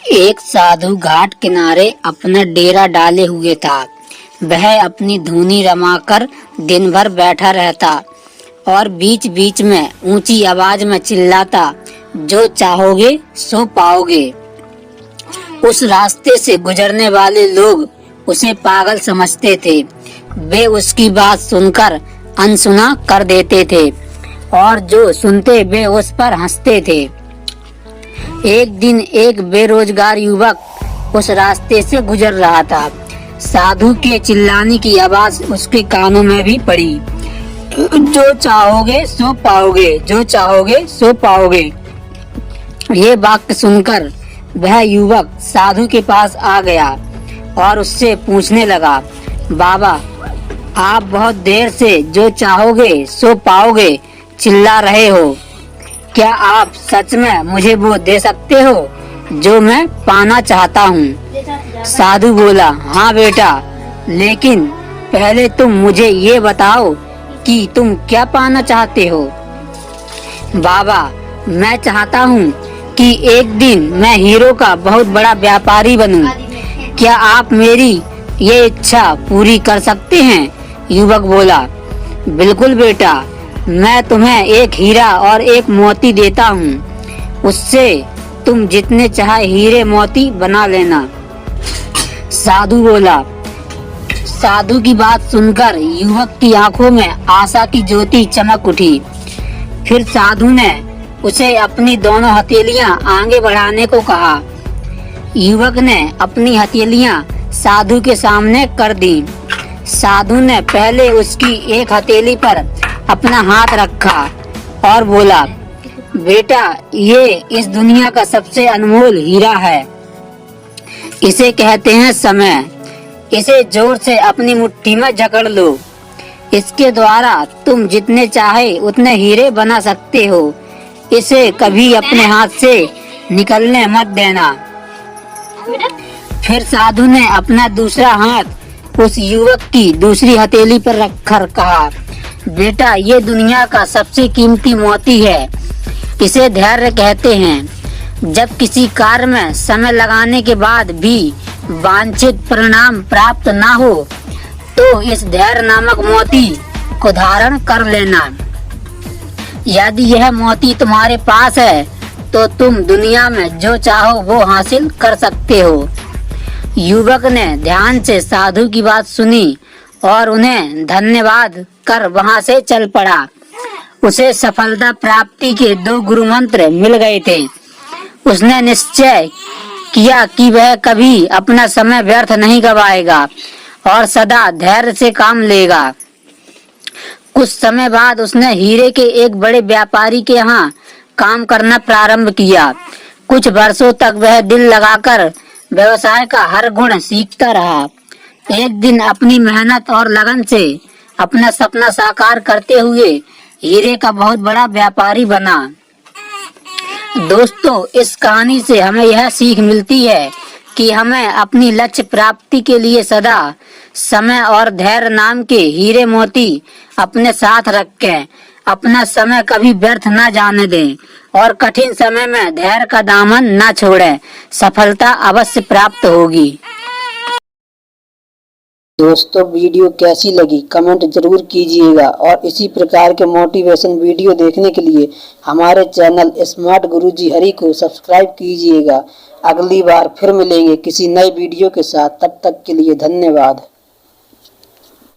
एक साधु घाट किनारे अपना डेरा डाले हुए था। वह अपनी धुनी रमाकर दिन भर बैठा रहता और बीच बीच में ऊंची आवाज में चिल्लाता, जो चाहोगे सो पाओगे। उस रास्ते से गुजरने वाले लोग उसे पागल समझते थे। वे उसकी बात सुनकर अनसुना कर देते थे और जो सुनते वे उस पर हंसते थे। एक दिन एक बेरोजगार युवक उस रास्ते से गुजर रहा था। साधु के चिल्लाने की आवाज उसके कानों में भी पड़ी, जो चाहोगे सो पाओगे, जो चाहोगे सो पाओगे। ये वाक्य सुनकर वह युवक साधु के पास आ गया और उससे पूछने लगा, बाबा, आप बहुत देर से जो चाहोगे सो पाओगे चिल्ला रहे हो। क्या आप सच में मुझे वो दे सकते हो जो मैं पाना चाहता हूँ? साधु बोला, हाँ बेटा, लेकिन पहले तुम मुझे ये बताओ कि तुम क्या पाना चाहते हो। बाबा, मैं चाहता हूँ कि एक दिन मैं हीरो का बहुत बड़ा व्यापारी बनूं। क्या आप मेरी ये इच्छा पूरी कर सकते हैं? युवक बोला, बिल्कुल बेटा, मैं तुम्हें एक हीरा और एक मोती देता हूँ। उससे तुम जितने चाहे हीरे मोती बना लेना। साधु बोला। साधु की बात सुनकर युवक की आंखों में आशा की ज्योति चमक उठी। फिर साधु ने उसे अपनी दोनों हथेलियां आगे बढ़ाने को कहा। युवक ने अपनी हथेलियां साधु के सामने कर दी। साधु ने पहले उसकी एक हथेली पर अपना हाथ रखा और बोला, बेटा, ये इस दुनिया का सबसे अनमोल हीरा है। इसे कहते हैं समय। इसे जोर से अपनी मुट्ठी में जकड़ लो। इसके द्वारा तुम जितने चाहे उतने हीरे बना सकते हो। इसे कभी अपने हाथ से निकलने मत देना। फिर साधु ने अपना दूसरा हाथ उस युवक की दूसरी हथेली पर रखकर कहा, बेटा, ये दुनिया का सबसे कीमती मोती है। इसे धैर्य कहते हैं। जब किसी कार्य में समय लगाने के बाद भी वांछित परिणाम प्राप्त ना हो तो इस धैर्य नामक मोती को धारण कर लेना। यदि यह मोती तुम्हारे पास है तो तुम दुनिया में जो चाहो वो हासिल कर सकते हो। युवक ने ध्यान से साधु की बात सुनी और उन्हें धन्यवाद कर वहां से चल पड़ा। उसे सफलता प्राप्ति के 2 गुरु मंत्र मिल गए थे। उसने निश्चय किया कि वह कभी अपना समय व्यर्थ नहीं गवाएगा और सदा धैर्य से काम लेगा। कुछ समय बाद उसने हीरे के एक बड़े व्यापारी के यहाँ काम करना प्रारंभ किया। कुछ वर्षों तक वह दिल लगाकर व्यवसाय का हर गुण सीखता रहा। एक दिन अपनी मेहनत और लगन से अपना सपना साकार करते हुए हीरे का बहुत बड़ा व्यापारी बना। दोस्तों, इस कहानी से हमें यह सीख मिलती है कि हमें अपनी लक्ष्य प्राप्ति के लिए सदा समय और धैर्य नाम के हीरे मोती अपने साथ रखें। अपना समय कभी व्यर्थ न जाने दें और कठिन समय में धैर्य का दामन न छोड़ें। सफलता अवश्य प्राप्त होगी। दोस्तों, वीडियो कैसी लगी कमेंट जरूर कीजिएगा और इसी प्रकार के मोटिवेशन वीडियो देखने के लिए हमारे चैनल स्मार्ट गुरुजी हरि को सब्सक्राइब कीजिएगा। अगली बार फिर मिलेंगे किसी नए वीडियो के साथ। तब तक के लिए धन्यवाद।